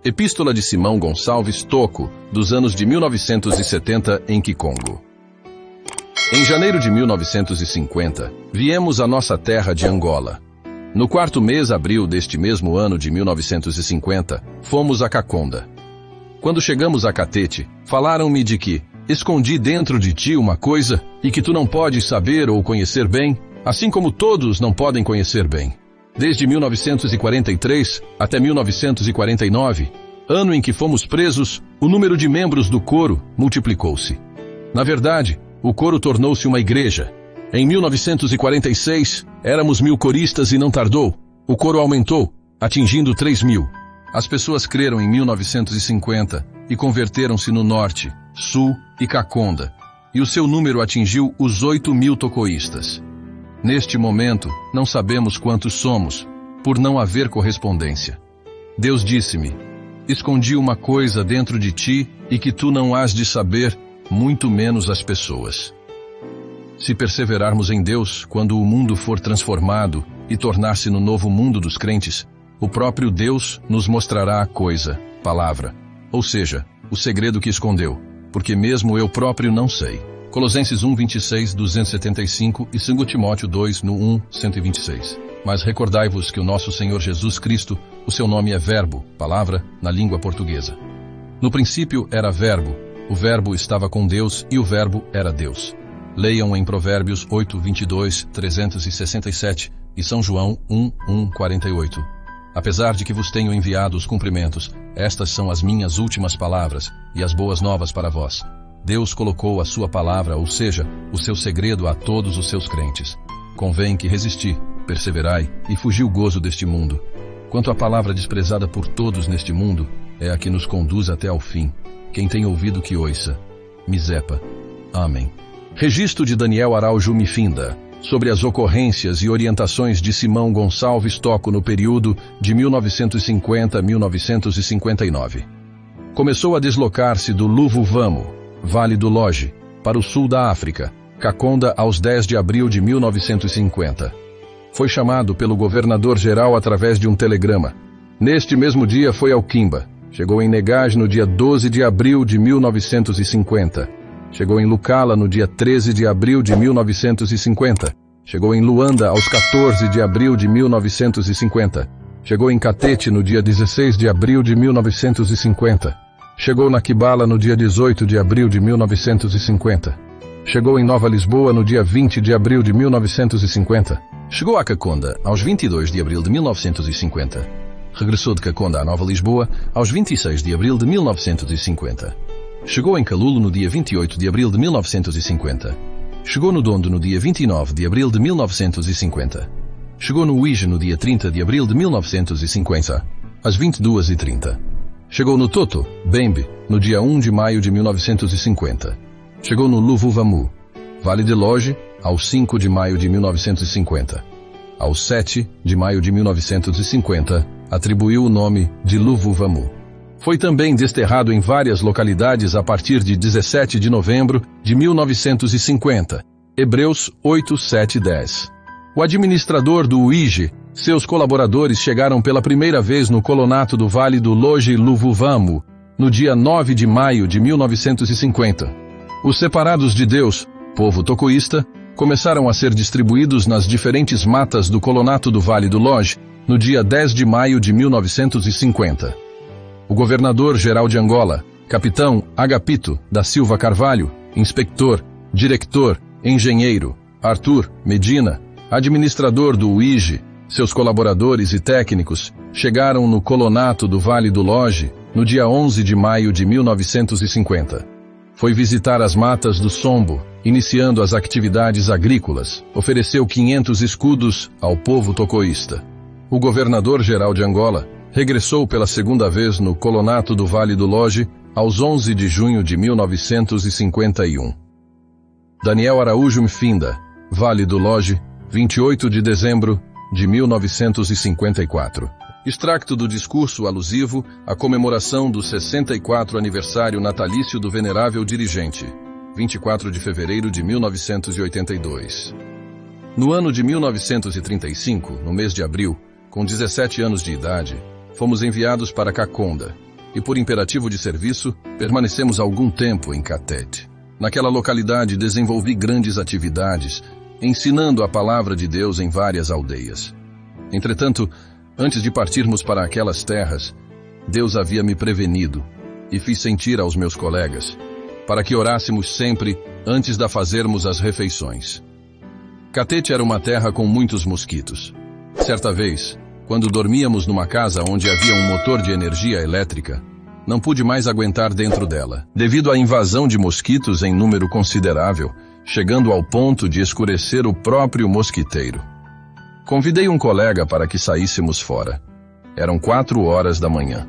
Epístola de Simão Gonçalves Tocco, dos anos de 1970 em Kikongo. Em janeiro de 1950, viemos à nossa terra de Angola. No quarto mês abril deste mesmo ano de 1950, fomos a Kakonda. Quando chegamos a Katete, falaram-me de que escondi dentro de ti uma coisa e que tu não podes saber ou conhecer bem, assim como todos não podem conhecer bem. Desde 1943 até 1949, ano em que fomos presos, o número de membros do coro multiplicou-se. Na verdade, o coro tornou-se uma igreja. Em 1946, éramos 1000 coristas e não tardou. O coro aumentou, atingindo 3000. As pessoas creram em 1950 e converteram-se no Norte, Sul e Kakonda, e o seu número atingiu os 8000 tocoístas. Neste momento, não sabemos quantos somos, por não haver correspondência. Deus disse-me: escondi uma coisa dentro de ti e que tu não hás de saber, muito menos as pessoas. Se perseverarmos em Deus, quando o mundo for transformado e tornar-se no novo mundo dos crentes, o próprio Deus nos mostrará a coisa, palavra, ou seja, o segredo que escondeu, porque mesmo eu próprio não sei. Colossenses 1, 26, 275 e 2 Timóteo 2, no 1, 126. Mas recordai-vos que o nosso Senhor Jesus Cristo, o seu nome é Verbo, palavra, na língua portuguesa. No princípio era Verbo, o Verbo estava com Deus e o Verbo era Deus. Leiam em Provérbios 8, 22, 367 e São João 1, 1, 48. Apesar de que vos tenho enviado os cumprimentos, estas são as minhas últimas palavras e as boas novas para vós. Deus colocou a sua palavra, ou seja, o seu segredo a todos os seus crentes. Convém que resisti, perseverai e fugi o gozo deste mundo. Quanto à palavra desprezada por todos neste mundo, é a que nos conduz até ao fim. Quem tem ouvido que ouça. Misepa. Amém. Registro de Daniel Araújo Mifinda, sobre as ocorrências e orientações de Simão Gonçalves Tocco no período de 1950 a 1959. Começou a deslocar-se do Luvu-Vamo, Vale do Loje, para o sul da África, Kakonda, aos 10 de abril de 1950. Foi chamado pelo governador-geral através de um telegrama. Neste mesmo dia foi ao Kimba. Chegou em Negage no dia 12 de abril de 1950. Chegou em Lucala no dia 13 de abril de 1950. Chegou em Luanda aos 14 de abril de 1950. Chegou em Katete no dia 16 de abril de 1950. Chegou na Kibala no dia 18 de abril de 1950. Chegou em Nova Lisboa no dia 20 de abril de 1950. Chegou a Kakonda aos 22 de abril de 1950. Regressou de Kakonda a Nova Lisboa aos 26 de abril de 1950. Chegou em Kalulo no dia 28 de abril de 1950. Chegou no Dondo no dia 29 de abril de 1950. Chegou no Uíge no dia 30 de abril de 1950, às 22h30. Chegou no Toto, Bembe, no dia 1 de maio de 1950. Chegou no Luvu-Vamo, Vale de Loje, aos 5 de maio de 1950. Aos 7 de maio de 1950, atribuiu o nome de Luvu-Vamo. Foi também desterrado em várias localidades a partir de 17 de novembro de 1950. Hebreus 8, 7 e 10. O administrador do Uíge, seus colaboradores chegaram pela primeira vez no colonato do Vale do Loje Luvu-Vamo, no dia 9 de maio de 1950. Os separados de Deus, povo tocoísta, começaram a ser distribuídos nas diferentes matas do colonato do Vale do Loje, no dia 10 de maio de 1950. O governador-geral de Angola, capitão Agapito da Silva Carvalho, inspetor, diretor, engenheiro, Arthur Medina, administrador do Uíge, seus colaboradores e técnicos, chegaram no colonato do Vale do Loje no dia 11 de maio de 1950. Foi visitar as matas do Sombo, iniciando as atividades agrícolas. Ofereceu 500 escudos ao povo tocoísta. O governador-geral de Angola regressou pela segunda vez no colonato do Vale do Loje aos 11 de junho de 1951. Daniel Araújo Mifinda, Vale do Loje, 28 de dezembro de 1954. Extracto do discurso alusivo à comemoração do 64º aniversário natalício do venerável dirigente, 24 de fevereiro de 1982. No ano de 1935, no mês de abril, com 17 anos de idade, fomos enviados para Kakonda, e por imperativo de serviço, permanecemos algum tempo em Catete. Naquela localidade desenvolvi grandes atividades, ensinando a palavra de Deus em várias aldeias. Entretanto, antes de partirmos para aquelas terras, Deus havia me prevenido e fiz sentir aos meus colegas, para que orássemos sempre antes de fazermos as refeições. Catete era uma terra com muitos mosquitos. Certa vez, quando dormíamos numa casa onde havia um motor de energia elétrica, não pude mais aguentar dentro dela, devido à invasão de mosquitos em número considerável, chegando ao ponto de escurecer o próprio mosquiteiro. Convidei um colega para que saíssemos fora. Eram 4 horas da manhã.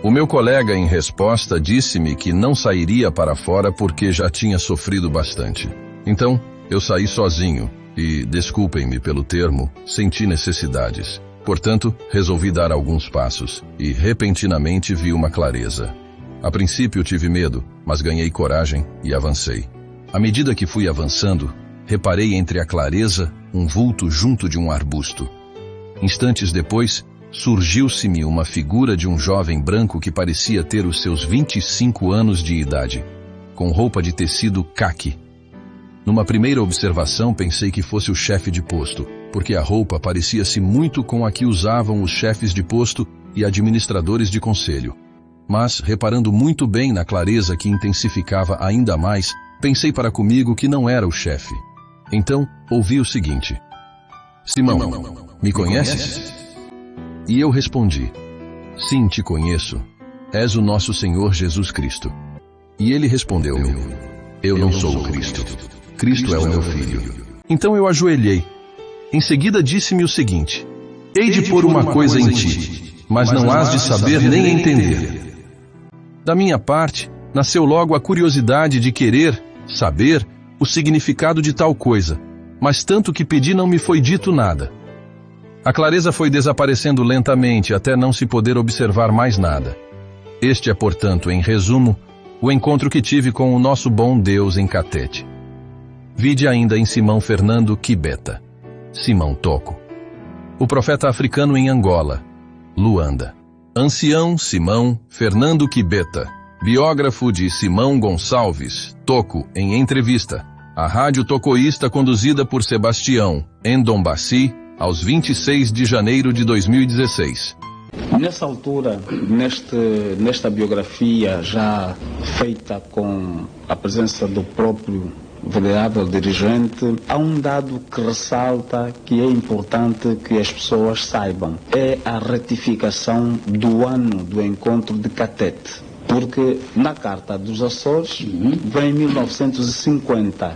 O meu colega, em resposta, disse-me que não sairia para fora porque já tinha sofrido bastante. Então, eu saí sozinho e, desculpem-me pelo termo, senti necessidades. Portanto, resolvi dar alguns passos e, repentinamente, vi uma clareza. A princípio tive medo, mas ganhei coragem e avancei. À medida que fui avançando, reparei entre a clareza um vulto junto de um arbusto. Instantes depois, surgiu-se-me uma figura de um jovem branco que parecia ter os seus 25 anos de idade, com roupa de tecido caqui. Numa primeira observação, pensei que fosse o chefe de posto, porque a roupa parecia-se muito com a que usavam os chefes de posto e administradores de conselho. Mas, reparando muito bem na clareza que intensificava ainda mais, pensei para comigo que não era o chefe. Então, ouvi o seguinte: Simão, me conheces? E eu respondi: sim, te conheço. És o nosso Senhor Jesus Cristo. E ele respondeu-me: eu não sou o Cristo. Cristo é o meu filho. Então eu ajoelhei. Em seguida disse-me o seguinte: hei de pôr uma coisa em ti, mas não hás de saber nem entender. Da minha parte, nasceu logo a curiosidade de querer saber o significado de tal coisa, mas tanto que pedi não me foi dito nada. A clareza foi desaparecendo lentamente até não se poder observar mais nada. Este é, portanto, em resumo, o encontro que tive com o nosso bom Deus em Catete. Vide ainda em Simão Fernando Kibeta, Simão Toco. O profeta africano em Angola, Luanda. Ancião Simão Fernando Kibeta, biógrafo de Simão Gonçalves, Toco, em entrevista à rádio tocoísta conduzida por Sebastião, em Dombassi, aos 26 de janeiro de 2016. Nessa altura, nesta biografia já feita com a presença do próprio venerável dirigente, há um dado que ressalta que é importante que as pessoas saibam. É a retificação do ano do encontro de Catete. Porque na Carta dos Açores vem em 1950.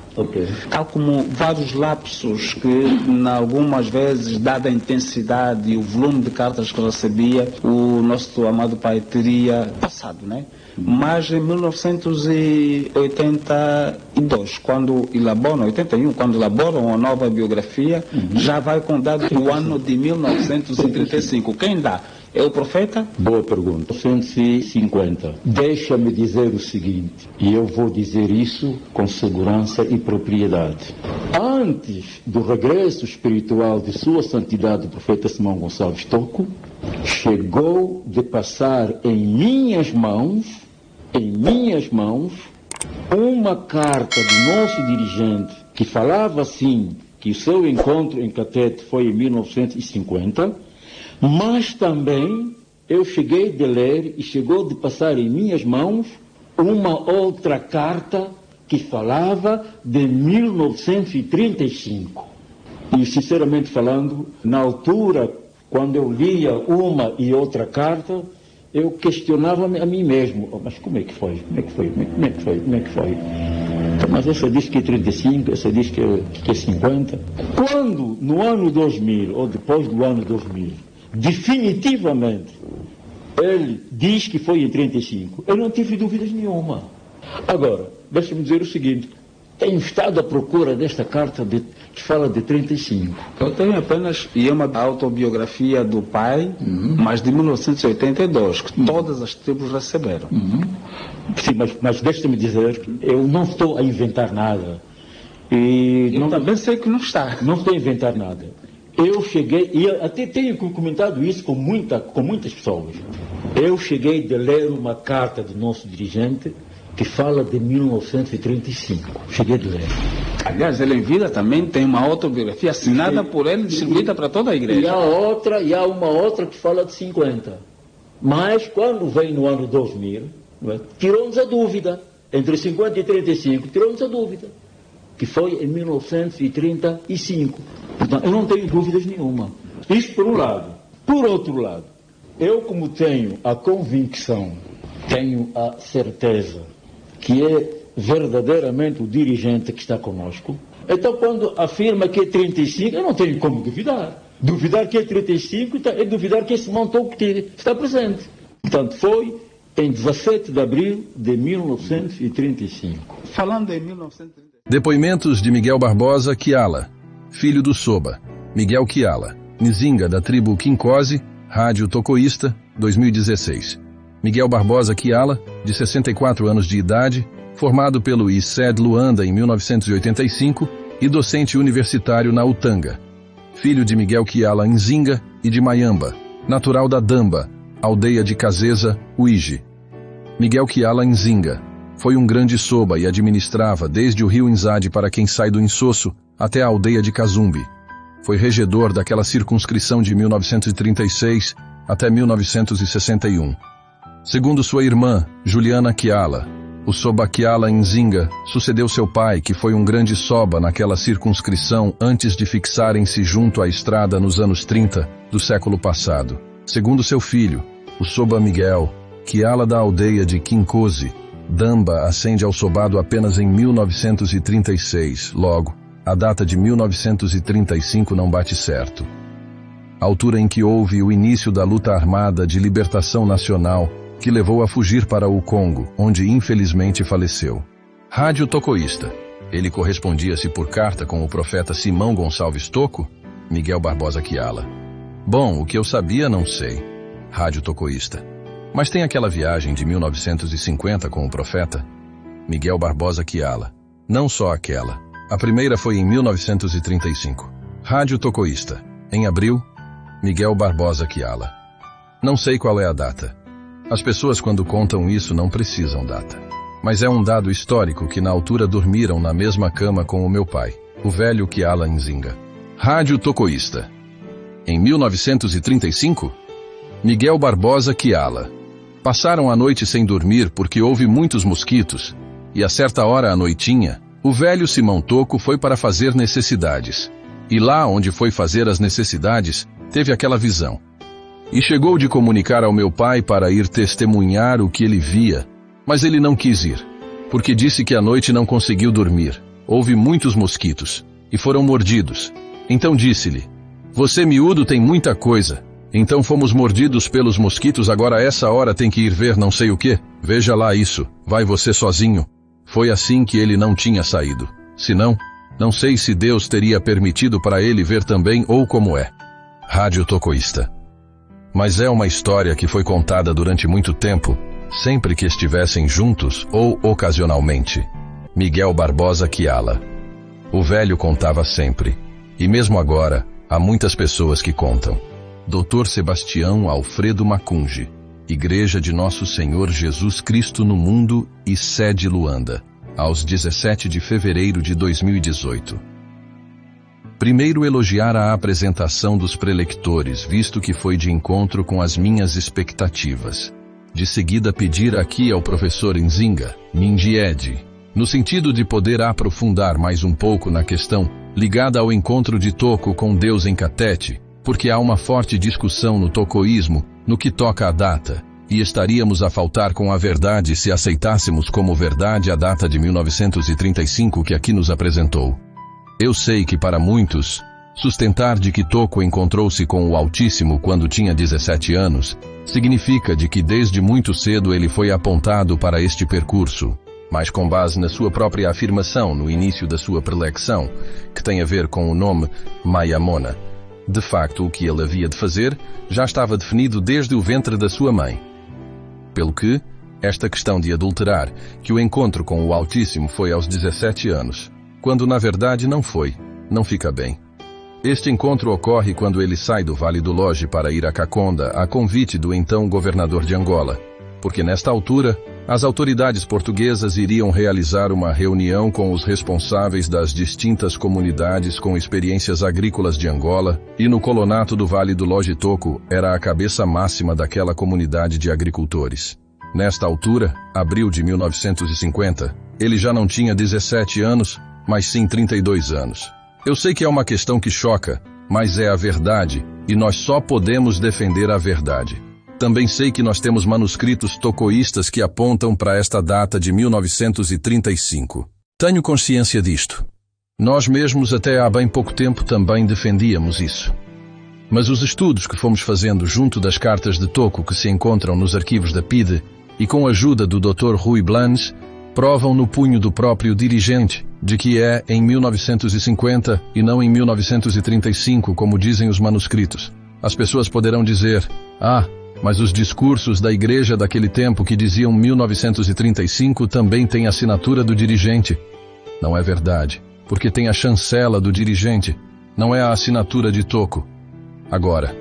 Há como vários lapsos que, em algumas vezes, dada a intensidade e o volume de cartas que recebia, o nosso amado pai teria passado, né? Mas em 1982, quando elaboram, 81, quando elaboram a nova biografia, já vai com dado do ano de 1935. Quem dá? É o profeta? Boa pergunta. 150. Deixa-me dizer o seguinte, e eu vou dizer isso com segurança e propriedade. Antes do regresso espiritual de Sua Santidade o profeta Simão Gonçalves Toco, chegou de passar em minhas mãos, uma carta do nosso dirigente que falava assim, que o seu encontro em Catete foi em 1950, mas também eu cheguei de ler e chegou de passar em minhas mãos uma outra carta que falava de 1935. E sinceramente falando, na altura, quando eu lia uma e outra carta, eu questionava a mim mesmo: mas como é que foi? Mas essa diz que é 35, essa diz que é 50. Quando, no ano 2000, ou depois do ano 2000, definitivamente, ele diz que foi em 35. Eu não tive dúvidas nenhuma. Agora, deixa-me dizer o seguinte: tenho estado à procura desta carta que fala de 35. Eu tenho apenas uma autobiografia do pai, mas de 1982, que todas as tribos receberam. Sim, mas deixa-me dizer, eu não estou a inventar nada. Eu também sei que não está. Não estou a inventar nada. Eu cheguei, e até tenho comentado isso com muitas pessoas. Eu cheguei de ler uma carta do nosso dirigente que fala de 1935. Cheguei de ler. Aliás, ele em vida também tem uma autobiografia assinada por ele, distribuída para toda a igreja. E há uma outra que fala de 50. Mas quando vem no ano 2000, tirou-nos a dúvida. Entre 50 e 35, tirou-nos a dúvida. Que foi em 1935. Portanto, eu não tenho dúvidas nenhuma. Isto por um lado. Por outro lado, eu como tenho a convicção, tenho a certeza que é verdadeiramente o dirigente que está conosco, então quando afirma que é 35, eu não tenho como duvidar. Duvidar que é 35 é duvidar que esse Simão está presente. Portanto, foi em 17 de abril de 1935. Falando em 1935. Depoimentos de Miguel Barbosa Kiala, filho do Soba, Miguel Kiala, Nzinga da tribo Quincose, Rádio Tocoísta, 2016. Miguel Barbosa Kiala, de 64 anos de idade, formado pelo ICED Luanda em 1985 e docente universitário na Utanga. Filho de Miguel Kiala Nzinga e de Mayamba, natural da Damba, aldeia de Cazeza, Uíge. Miguel Kiala Nzinga foi um grande soba e administrava desde o rio Inzade para quem sai do Insosso até a aldeia de Cazumbi. Foi regedor daquela circunscrição de 1936 até 1961. Segundo sua irmã, Juliana Kiala, o soba Kiala Nzinga sucedeu seu pai, que foi um grande soba naquela circunscrição antes de fixarem-se junto à estrada nos anos 30 do século passado. Segundo seu filho, o soba Miguel Kiala da aldeia de Quincose, Damba ascende ao sobado apenas em 1936, logo, a data de 1935 não bate certo. A altura em que houve o início da luta armada de libertação nacional, que levou a fugir para o Congo, onde infelizmente faleceu. Rádio Tocoísta. Ele correspondia-se por carta com o profeta Simão Gonçalves Toco, Miguel Barbosa Kiala. Bom, o que eu sabia não sei. Rádio Tocoísta. Mas tem aquela viagem de 1950 com o profeta Miguel Barbosa Kiala. Não só aquela. A primeira foi em 1935. Rádio Tocoísta. Em abril, Miguel Barbosa Kiala. Não sei qual é a data. As pessoas quando contam isso não precisam data. Mas é um dado histórico que na altura dormiram na mesma cama com o meu pai, o velho Kiala Nzinga. Rádio Tocoísta. Em 1935, Miguel Barbosa Kiala. Passaram a noite sem dormir porque houve muitos mosquitos, e a certa hora à noitinha, o velho Simão Toco foi para fazer necessidades. E lá onde foi fazer as necessidades, teve aquela visão. E chegou de comunicar ao meu pai para ir testemunhar o que ele via, mas ele não quis ir, porque disse que à noite não conseguiu dormir. Houve muitos mosquitos, e foram mordidos. Então disse-lhe: "Você miúdo tem muita coisa. Então fomos mordidos pelos mosquitos, agora a essa hora tem que ir ver não sei o que. Veja lá isso, vai você sozinho." Foi assim que ele não tinha saído. Senão, não sei se Deus teria permitido para ele ver também ou como é. Rádio Tocoísta. Mas é uma história que foi contada durante muito tempo, sempre que estivessem juntos ou ocasionalmente. Miguel Barbosa Kiala. O velho contava sempre. E mesmo agora, há muitas pessoas que contam. Dr. Sebastião Alfredo Macunge, Igreja de Nosso Senhor Jesus Cristo no Mundo e sede Luanda, aos 17 de fevereiro de 2018. Primeiro elogiar a apresentação dos prelectores, visto que foi de encontro com as minhas expectativas. De seguida pedir aqui ao professor Nzinga, Mindiede, no sentido de poder aprofundar mais um pouco na questão ligada ao encontro de Toco com Deus em Catete, porque há uma forte discussão no tocoísmo no que toca à data, e estaríamos a faltar com a verdade se aceitássemos como verdade a data de 1935 que aqui nos apresentou. Eu sei que para muitos, sustentar de que Toco encontrou-se com o Altíssimo quando tinha 17 anos, significa de que desde muito cedo ele foi apontado para este percurso, mas com base na sua própria afirmação no início da sua prelexão, que tem a ver com o nome Mayamona. De facto, o que ele havia de fazer já estava definido desde o ventre da sua mãe. Pelo que, esta questão de adulterar, que o encontro com o Altíssimo foi aos 17 anos, quando na verdade não foi, não fica bem. Este encontro ocorre quando ele sai do Vale do Loje para ir a Caconda, a convite do então governador de Angola, porque nesta altura, as autoridades portuguesas iriam realizar uma reunião com os responsáveis das distintas comunidades com experiências agrícolas de Angola, e no colonato do Vale do Loje Toco era a cabeça máxima daquela comunidade de agricultores. Nesta altura, abril de 1950, ele já não tinha 17 anos, mas sim 32 anos. Eu sei que é uma questão que choca, mas é a verdade, e nós só podemos defender a verdade. Também sei que nós temos manuscritos tocoístas que apontam para esta data de 1935. Tenho consciência disto. Nós mesmos até há bem pouco tempo também defendíamos isso. Mas os estudos que fomos fazendo junto das cartas de Toco que se encontram nos arquivos da PIDE e com a ajuda do Dr. Rui Blanes, provam no punho do próprio dirigente de que é em 1950 e não em 1935, como dizem os manuscritos. As pessoas poderão dizer, mas os discursos da igreja daquele tempo que diziam 1935 também têm assinatura do dirigente. Não é verdade, porque tem a chancela do dirigente, não é a assinatura de Toco. Agora,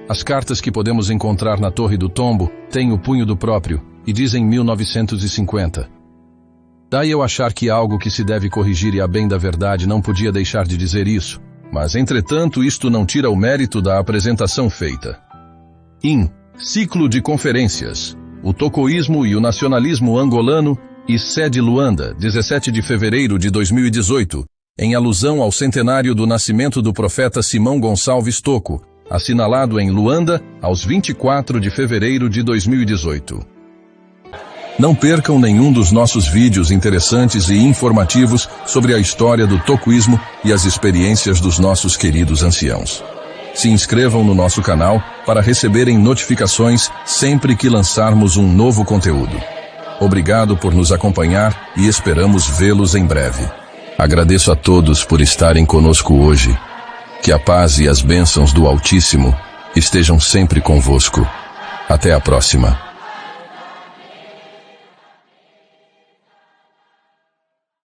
as cartas que podemos encontrar na Torre do Tombo têm o punho do próprio e dizem 1950. Daí eu achar que algo que se deve corrigir e a bem da verdade não podia deixar de dizer isso, mas entretanto isto não tira o mérito da apresentação feita. Ciclo de conferências, o tocoísmo e o nacionalismo angolano e sede Luanda, 17 de fevereiro de 2018, em alusão ao centenário do nascimento do profeta Simão Gonçalves Toco, assinalado em Luanda aos 24 de fevereiro de 2018. Não percam nenhum dos nossos vídeos interessantes e informativos sobre a história do tocoísmo e as experiências dos nossos queridos anciãos. Se inscrevam no nosso canal para receberem notificações sempre que lançarmos um novo conteúdo. Obrigado por nos acompanhar e esperamos vê-los em breve. Agradeço a todos por estarem conosco hoje. Que a paz e as bênçãos do Altíssimo estejam sempre convosco. Até a próxima.